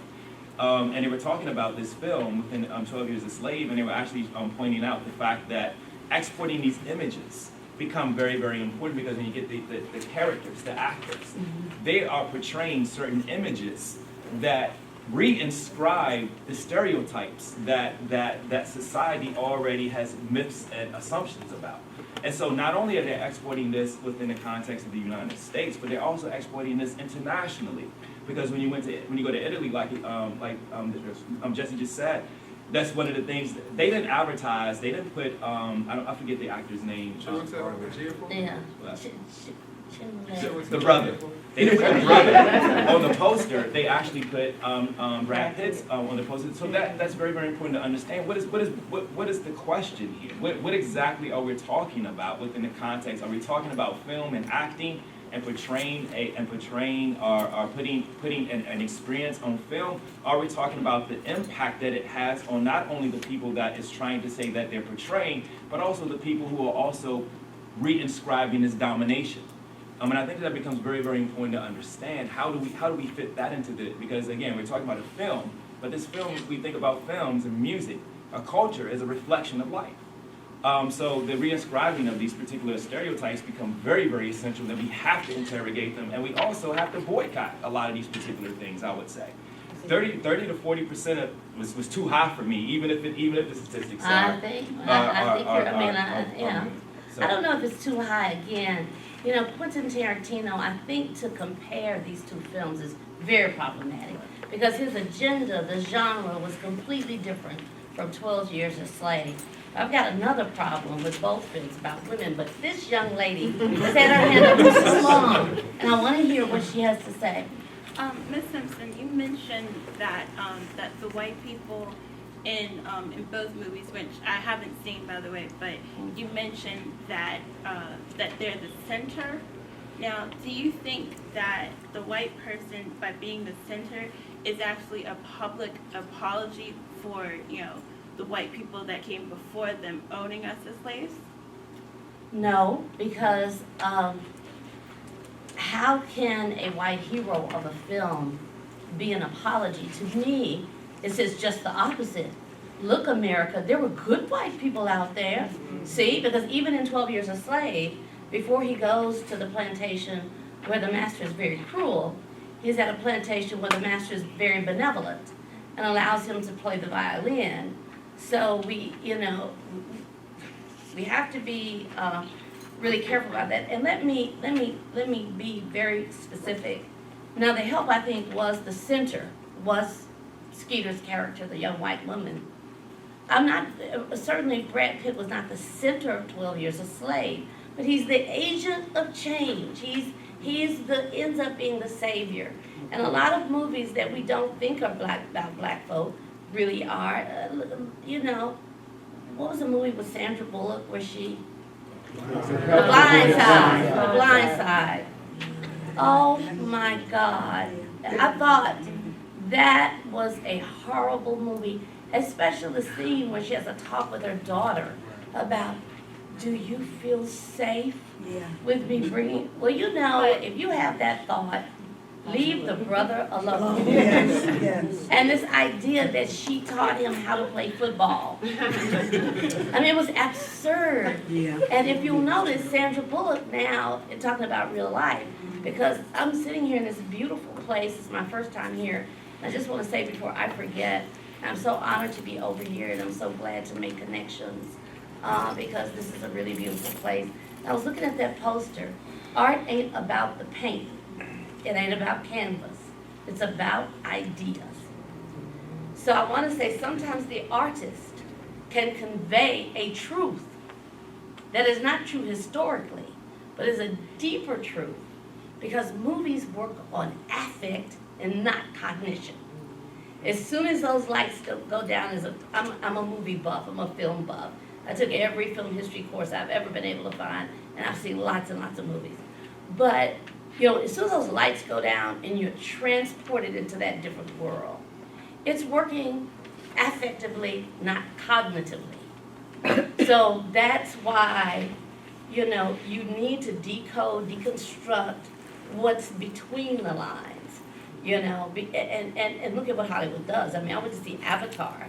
and they were talking about this film within 12 Years a Slave, and they were actually pointing out the fact that exporting these images become very, very important, because when you get the characters, the actors, they are portraying certain images that reinscribe the stereotypes that society already has myths and assumptions about. And so not only are they exporting this within the context of the United States, but they're also exporting this internationally. Because when you go to Italy, like Jesse just said, that's one of the things they didn't advertise. They didn't put I forget the actor's name. Yeah. The brother. They didn't put the brother on the poster. They actually put Brad Pitt on the poster. So that's very, very important to understand. What is the question here? What exactly are we talking about within the context? Are we talking about film and acting and portraying or putting an experience on film? Are we talking about the impact that it has on not only the people that is trying to say that they're portraying, but also the people who are also reinscribing this domination? And I think that becomes very, very important to understand. How do we fit that into the, because again, we're talking about a film, but this film, we think about films and music, a culture is a reflection of life. So the reinscribing of these particular stereotypes become very, very essential, that we have to interrogate them, and we also have to boycott a lot of these particular things, I would say. 30 to 40% was too high for me, even if the statistics are. I think I don't know if it's too high again. Quentin Tarantino, I think to compare these two films is very problematic, because his agenda, the genre, was completely different from 12 Years a Slave. I've got another problem with both films about women, but this young lady has had her hand up for so long, and I want to hear what she has to say. Ms. Simpson, you mentioned that that the white people in both movies, which I haven't seen by the way, but you mentioned that that they're the center. Now, do you think that the white person, by being the center, is actually a public apology for, you know, the white people that came before them owning us as slaves? No, because how can a white hero of a film be an apology? To me, it's just the opposite. Look, America, there were good white people out there. See, because even in 12 Years a Slave, before he goes to the plantation where the master is very cruel, he's at a plantation where the master is very benevolent and allows him to play the violin. So we, you know, we have to be really careful about that. And let me be very specific. Now, the help, I think, was the center, was Skeeter's character, the young white woman. I'm not, certainly Brad Pitt was not the center of 12 Years a Slave, but he's the agent of change. Ends up being the savior. And a lot of movies that we don't think are about black folk really are. You know, what was the movie with Sandra Bullock where she, The Blind Side, The Blind Side. Oh my God. I thought that was a horrible movie, especially the scene where she has a talk with her daughter about, do you feel safe with me bringing, well, you know, if you have that thought, leave the brother alone. Yes. And this idea that she taught him how to play football. I mean, it was absurd. Yeah. And if you'll notice, Sandra Bullock now, talking about real life, because I'm sitting here in this beautiful place, it's my first time here. I just want to say before I forget, I'm so honored to be over here and I'm so glad to make connections because this is a really beautiful place. I was looking at that poster. Art ain't about the paint. It ain't about canvas. It's about ideas. So I want to say sometimes the artist can convey a truth that is not true historically, but is a deeper truth because movies work on affect and not cognition. As soon as those lights go down, I'm a movie buff, I'm a film buff. I took every film history course I've ever been able to find, and I've seen lots and lots of movies. But, you know, as soon as those lights go down and you're transported into that different world, it's working affectively, not cognitively. So that's why, you know, you need to decode, deconstruct what's between the lines. You know, and look at what Hollywood does. I mean, I went to see Avatar,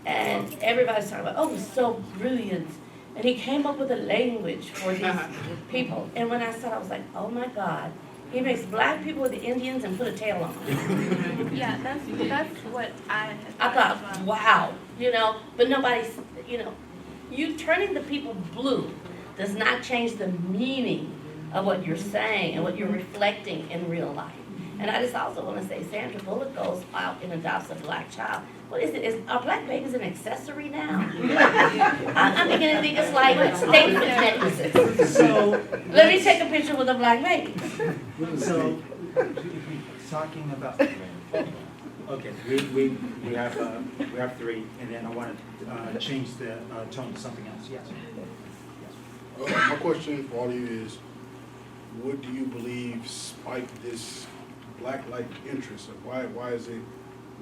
and everybody's talking about, oh, he's so brilliant. And he came up with a language for these people. And when I saw it, I was like, oh my God, he makes black people with the Indians and put a tail on them. Yeah, that's what I thought, wow, you know, but nobody's, you know, you turning the people blue does not change the meaning of what you're saying and what you're reflecting in real life. And I just also want to say, Sandra Bullock goes out and adopts a black child. What is it? Are black babies an accessory now? I'm beginning to think it's like statement necklaces. So, Let me take a picture with a black baby. so, talking about, okay, we have three, and then I want to change the tone to something else, yes. My question for all of you is, what do you believe spiked this black-like interest? Or why is it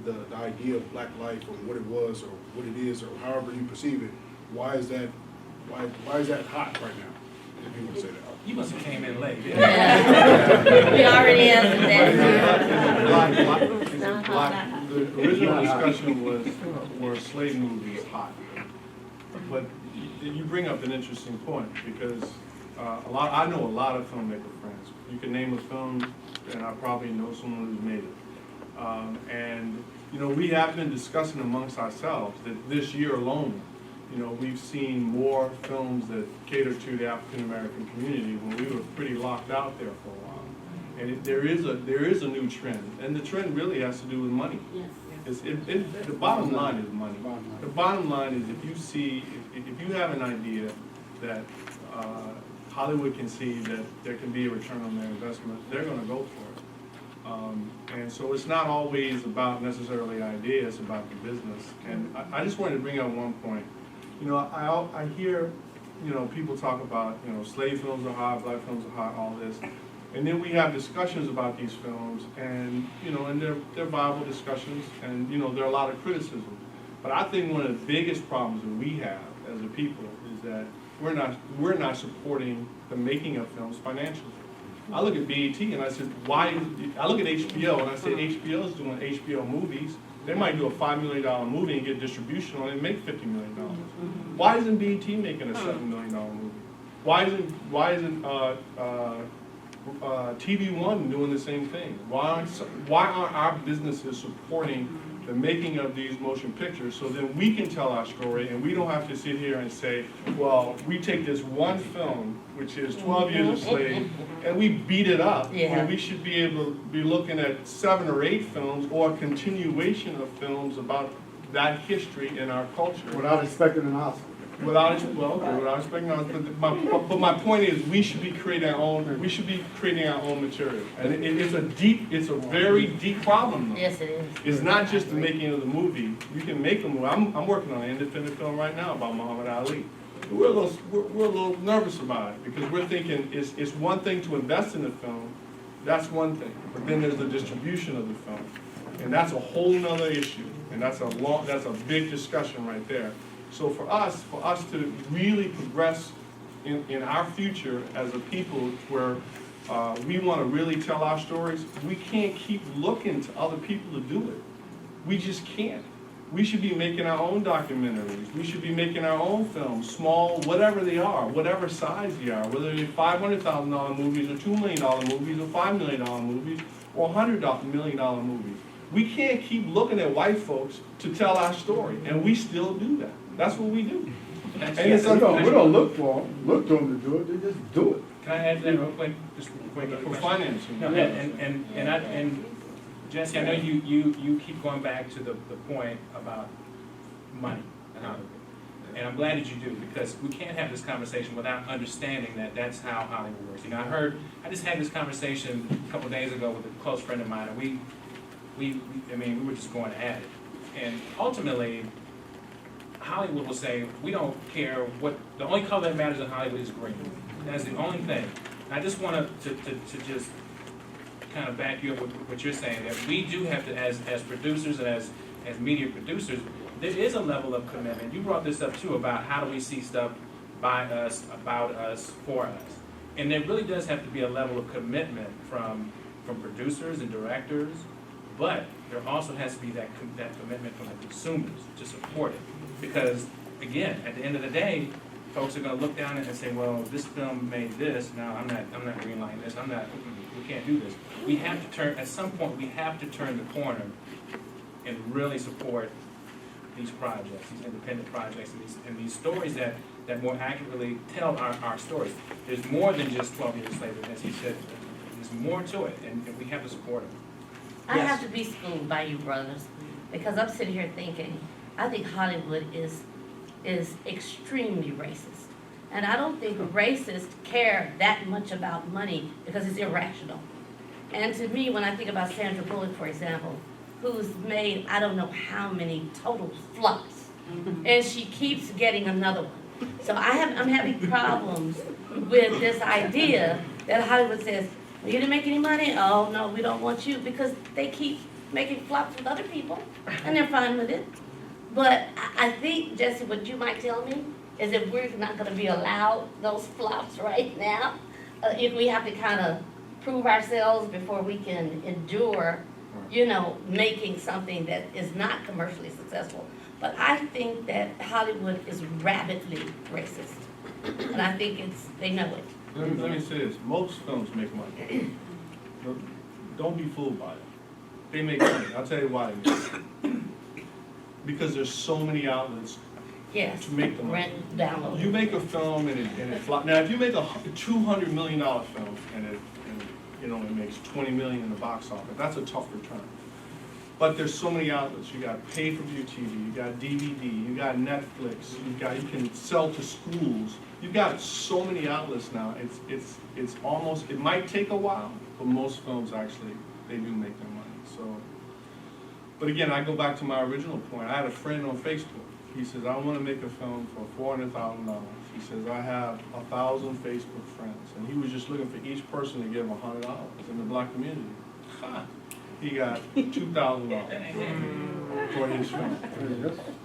the idea of black life or what it was or what it is or however you perceive it, why is that hot right now? If you want to say that. You must have came in late. We already answered that. The original discussion was, were slave movies hot? But you bring up an interesting point because I know a lot of filmmaker friends. You can name a film and I probably know someone who's made it. And, you know, we have been discussing amongst ourselves that this year alone, you know, we've seen more films that cater to the African American community when we were pretty locked out there for a while. And there is a new trend, and the trend really has to do with money. Yes. The bottom line is money. Bottom line. The bottom line is if you have an idea that Hollywood can see that there can be a return on their investment, they're gonna go for it. And so it's not always about necessarily ideas, it's about the business. And I just wanted to bring up one point. You know, I hear, you know, people talk about, you know, slave films are hot, black films are hot, all this. And then we have discussions about these films and, you know, and they're viable discussions and, you know, there are a lot of criticism. But I think one of the biggest problems that we have as a people is that we're not supporting the making of films financially. I look at BET and I said, I look at HBO and I say HBO is doing HBO movies. They might do a $5 million movie and get distribution on it and make $50 million. Why isn't BET making a $7 million movie? Why isn't TV One doing the same thing? Why aren't our businesses supporting the making of these motion pictures so then we can tell our story and we don't have to sit here and say, well, we take this one film, which is 12 Years a Slave, and we beat it up. Yeah. When we should be able to be looking at 7 or 8 films or a continuation of films about that history in our culture. Without expecting an Oscar. Without expecting, but my point is, we should be creating our own. We should be creating our own material, and it's a very deep problem. Though. Yes, it is. It's not just the making of the movie. You can make a movie. I'm working on an independent film right now about Muhammad Ali. We're a little nervous about it because we're thinking it's one thing to invest in the film. That's one thing, but then there's the distribution of the film, and that's a whole nother issue, and that's a big discussion right there. So for us to really progress in our future as a people where we want to really tell our stories, we can't keep looking to other people to do it. We just can't. We should be making our own documentaries. We should be making our own films, small, whatever they are, whatever size they are, whether they're $500,000 movies or $2 million movies or $5 million movies or $100 million movies. We can't keep looking at white folks to tell our story, and we still do that. That's what we do. And We don't look to them to do it, they just do it. Can I add that real quick? Just quick. For financing. No, and Jesse, I know you keep going back to the point about money and Hollywood. And I'm glad that you do, because we can't have this conversation without understanding that that's how Hollywood works. You know, I just had this conversation a couple of days ago with a close friend of mine, and we were just going at it. And ultimately, Hollywood will say, we don't care what, the only color that matters in Hollywood is green. That's the only thing. And I just want to just kind of back you up with what you're saying, that we do have to, as producers and as media producers, there is a level of commitment. You brought this up too about how do we see stuff by us, about us, for us. And there really does have to be a level of commitment from producers and directors, but there also has to be that commitment from the consumers to support it. Because, again, at the end of the day, folks are going to look down and say, well, this film made this, now I'm not greenlighting this, we can't do this. We have to turn, at some point, we have to turn the corner and really support these projects, these independent projects, and these stories that more accurately tell our stories. There's more than just 12 Years Later, as he said. There's more to it, and we have to support it. I have to be schooled by you brothers, because I'm sitting here thinking, I think Hollywood is extremely racist. And I don't think racists care that much about money because it's irrational. And to me, when I think about Sandra Bullock, for example, who's made I don't know how many total flops, and she keeps getting another one. So I'm having problems with this idea that Hollywood says, you didn't make any money? Oh, no, we don't want you, because they keep making flops with other people, and they're fine with it. But I think, Jesse, what you might tell me is that we're not going to be allowed those flops right now. If we have to kind of prove ourselves before we can endure, making something that is not commercially successful. But I think that Hollywood is rabidly racist, and I think they know it. Let me say this, most films make money. Don't be fooled by it. They make money. I'll tell you why they make money. Because there's so many outlets to make the money. Rent, download. You make a film and it flops. Now, if you make a $200 million film and it makes $20 million in the box office, that's a tough return. But there's so many outlets. You got pay-per-view TV, you got DVD, you got Netflix, you can sell to schools. You've got so many outlets now. It's almost, it might take a while, but most films actually, they do make their money. So, but again, I go back to my original point. I had a friend on Facebook. He says, I want to make a film for $400,000. He says, I have 1,000 Facebook friends. And he was just looking for each person to give him $100 in the black community. Ha! He got $2,000 for his film.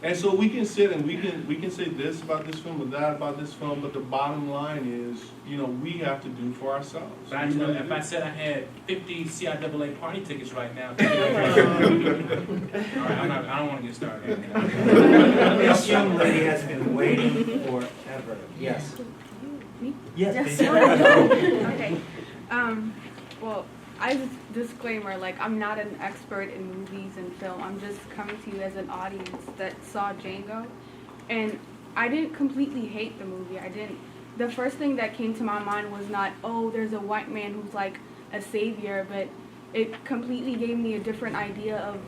And so we can sit and we can say this about this film or that about this film, but the bottom line is, you know, we have to do for ourselves. But I know if I said I had 50 CIAA party tickets right now, all right, I don't want to get started. This young lady has been waiting forever. Yes. Yes. Okay. Well, I just disclaimer, like, I'm not an expert in movies and film. I'm just coming to you as an audience that saw Django, and I didn't completely hate the movie. I didn't. The first thing that came to my mind was not, oh, there's a white man who's like a savior, but it completely gave me a different idea of.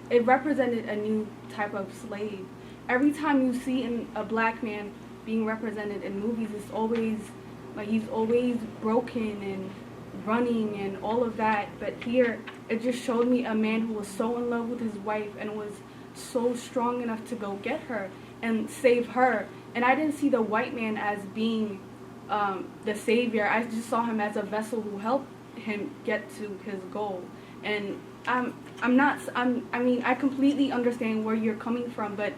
It represented a new type of slave. Every time you see a black man being represented in movies, it's always like he's always broken and running and all of that, but here it just showed me a man who was so in love with his wife and was so strong enough to go get her and save her. And I didn't see the white man as being the savior. I just saw him as a vessel who helped him get to his goal. And I completely understand where you're coming from, but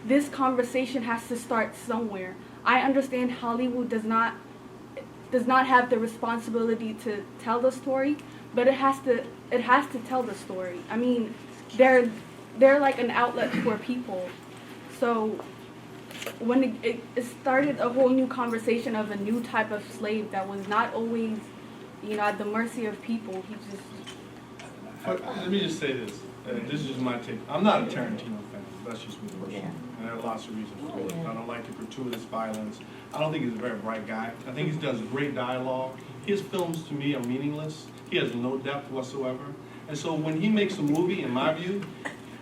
this conversation has to start somewhere. I understand Hollywood does not have the responsibility to tell the story, but it has to tell the story. I mean, they're like an outlet for people. So when it started a whole new conversation of a new type of slave that was not always, you know, at the mercy of people. He just. But let me just say this. This is just my take. I'm not a Tarantino fan. That's just me personally. Yeah. And there are lots of reasons for it. I don't like the gratuitous violence. I don't think he's a very bright guy. I think he does great dialogue. His films, to me, are meaningless. He has no depth whatsoever. And so when he makes a movie, in my view,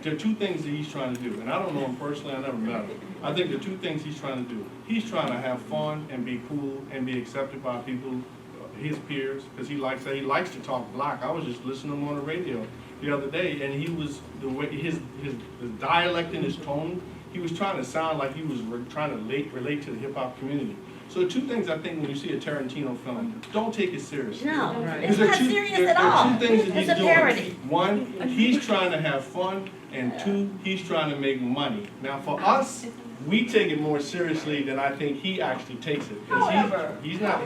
there are two things that he's trying to do. And I don't know him personally. I never met him. I think the two things he's trying to do. He's trying to have fun and be cool and be accepted by people, his peers, because he likes that. He likes to talk black. I was just listening to him on the radio the other day, and he was the way his dialect and his tone. He was trying to sound like he was trying to relate to the hip hop community. So two things I think when you see a Tarantino film, don't take it seriously. No, Because it's not serious at all. There are two things that he's It's a doing. parody. One, he's trying to have fun, and two, he's trying to make money. Now for us, we take it more seriously than I think he actually takes it. 'Cause However, he's not.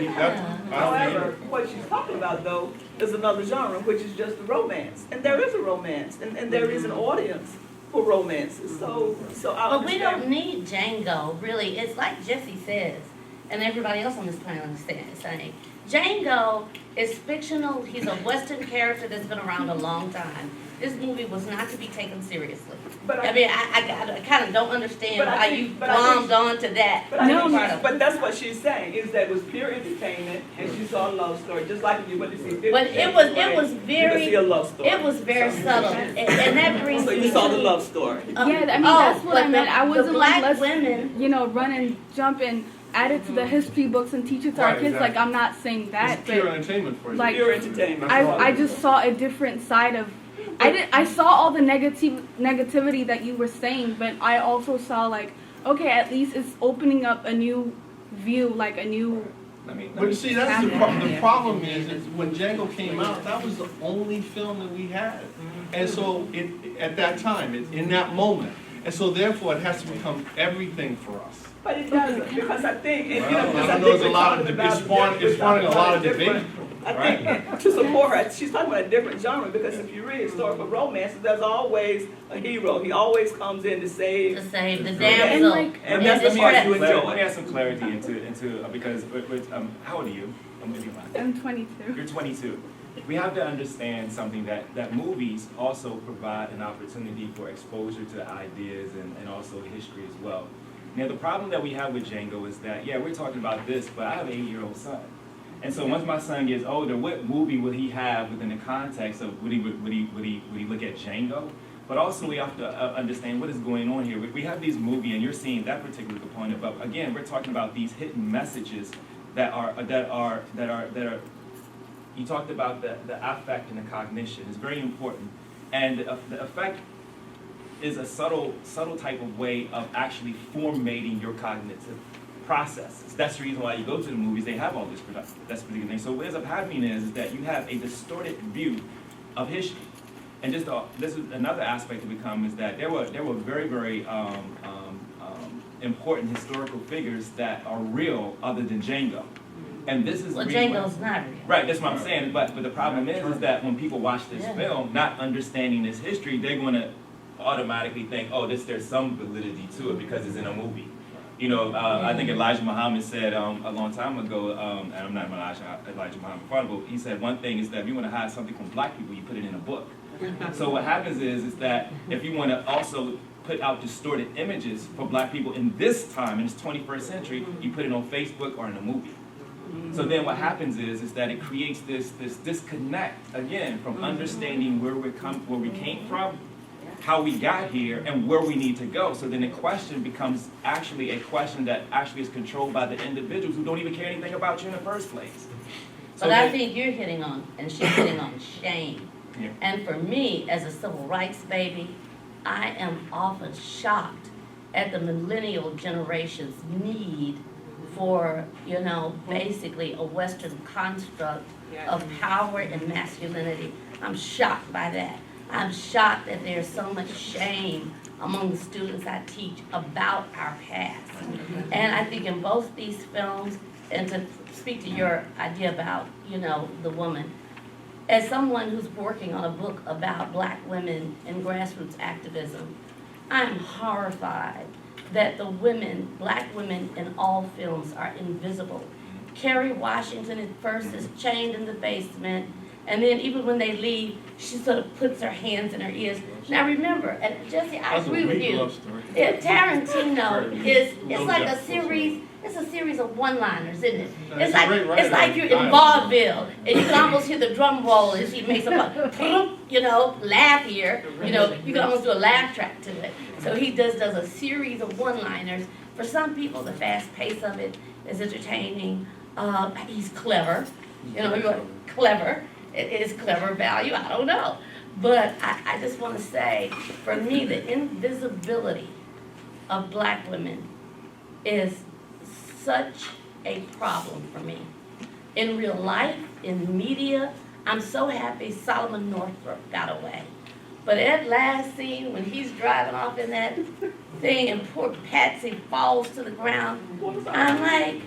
However, what she's talking about though is another genre, which is just the romance, and there is a romance, and there is an audience for romances. So I But we understand. don't need Django, really. It's like Jesse says, and everybody else on this planet understands saying. Django is fictional. He's a Western character that's been around a long time. This movie was not to be taken seriously. But I mean, I kind of don't understand But I why think- you but I think- glommed on to that. But, I No, think part she's- of it. but that's what she's saying, is that it was pure entertainment, and she saw a love story, just like if you went to see 50 But it was you could see a love story. it was very subtle, and that brings So me you saw to- the love story. Yeah, I mean, oh, that's what I but meant. I the wasn't black like, let's, women. you know, run and jump and add it to the history books and teach it to our Right, kids. exactly. Like, I'm not saying that, It's pure but entertainment for you. like, Pure entertainment. That's all I it is. just saw a different side of. I saw all the negativity that you were saying, but I also saw like, okay, at least it's opening up a new view, like a new. But you see, that's the problem is when Django came out, that was the only film that we had. And so at that time, in that moment. And so therefore it has to become everything for us. But it doesn't, because I think, and, you know, Well, because I I know think there's a we're lot of, talking about it's spawning a lot of debate. I think to support her, she's talking about a different genre, because if you read historical romances, there's always a hero. He always comes in to save. To save the And damsel. like, And in that's the distress. part you enjoy. Let me add some clarity into because how old are you? I'm gonna be lying. I'm 22. You're 22. We have to understand something that movies also provide an opportunity for exposure to ideas and also history as well. Now the problem that we have with Django is that, yeah, we're talking about this, but I have an 8-year-old son. And so once my son gets older, what movie would he have within the context of, would he look at Django? But also we have to understand what is going on here. We have these movies, and you're seeing that particular component, but again, we're talking about these hidden messages that are, you talked about the affect and the cognition. It's very important. And the affect is a subtle type of way of actually formatting your cognitive processes. That's the reason why you go to the movies, they have all this that's particular thing. So what ends up happening is that you have a distorted view of history. And just this is another aspect to become is that there were very, very important historical figures that are real other than Django. And this is Well, the reason Django's not real. right, that's what I'm saying. But the problem is that when people watch this film, not understanding this history, they're going to automatically think, oh, there's some validity to it because it's in a movie. You know, I think Elijah Muhammad said a long time ago, and I'm not Elijah Muhammad, but he said one thing is that if you want to hide something from black people, you put it in a book. So what happens is that if you want to also put out distorted images for black people in this time, in this 21st century, you put it on Facebook or in a movie. So then what happens is that it creates this disconnect, again, from understanding where we came from, how we got here, and where we need to go. So then the question becomes actually a question that actually is controlled by the individuals who don't even care anything about you in the first place. So But I think you're hitting on, and she's hitting on shame. Yeah. And for me, as a civil rights baby, I am often shocked at the millennial generation's need for, basically a Western construct of power and masculinity. I'm shocked by that. I'm shocked that there's so much shame among the students I teach about our past. And I think in both these films, and to speak to your idea about, the woman, as someone who's working on a book about black women and grassroots activism, I'm horrified that the black women in all films are invisible. Kerry Washington at first is chained in the basement, and then even when they leave, she sort of puts her hands in her ears. Now remember, and Jesse, I agree with you. Yeah, Tarantino it's like a series. It's a series of one-liners, isn't it? It's like you're in vaudeville, and you can almost hear the drum roll as he makes a laugh here. You can almost do a laugh track to it. So he does a series of one-liners. For some people, the fast pace of it is entertaining. He's clever. Clever. It is clever value. I don't know. But I just want to say, for me, the invisibility of black women is such a problem for me. In real life, in media, I'm so happy Solomon Northrop got away. But that last scene when he's driving off in that thing and poor Patsy falls to the ground, I'm like,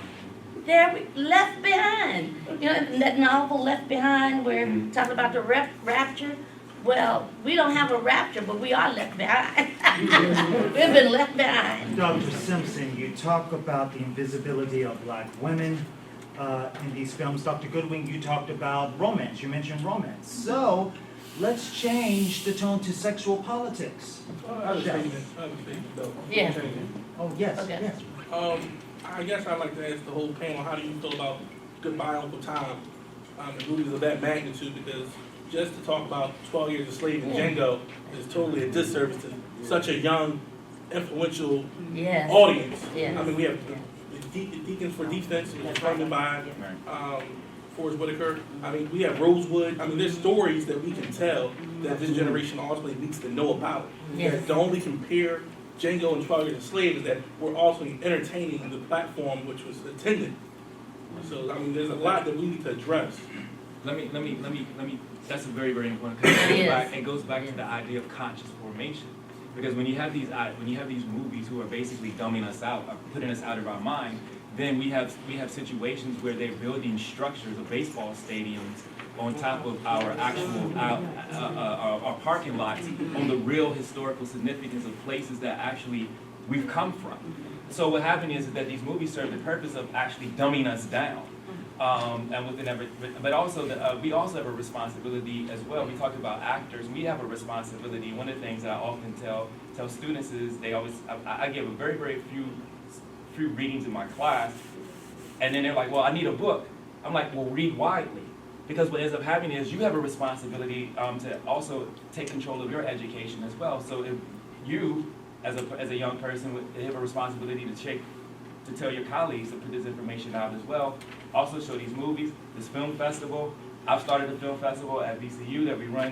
Left Behind. That novel Left Behind where talking about the rapture. Well, we don't have a rapture, but we are left behind. We've been left behind. Dr. Simpson, you talk about the invisibility of black women in these films. Dr. Goodwin, you talked about romance. You mentioned romance. So let's change the tone to sexual politics. Yeah. Oh, yes, Okay. yes. I guess I'd like to ask the whole panel, how do you feel about Goodbye Uncle Tom, and movies of that magnitude? Because just to talk about 12 Years a Slave and Django is totally a disservice to such a young, influential audience. Yes. I mean, we have the Deacons for Defense, which was funded by Forrest Whitaker. I mean, we have Rosewood. I mean, there's stories that we can tell that this generation ultimately needs to know about. Yes. That to only compare Django and 12 Years a Slave is that we're also entertaining the platform which was intended. So, I mean, there's a lot that we need to address. Let me. That's a very, very important. Because it goes back to the idea of conscious formation. Because when you have these movies who are basically dumbing us out, or putting us out of our mind, then we have situations where they're building structures of baseball stadiums on top of our actual our parking lots on the real historical significance of places that actually we've come from. So what happened is that these movies serve the purpose of actually dumbing us down. And within every, but also we also have a responsibility as well. We talked about actors. We have a responsibility. One of the things that I often tell students is I give a very, very few readings in my class, and then they're like, well, I need a book. I'm like, well, read widely. Because what ends up happening is you have a responsibility to also take control of your education as well. So if you, as a young person, have a responsibility to tell your colleagues to put this information out as well. Also show these movies, this film festival. I've started a film festival at VCU that we run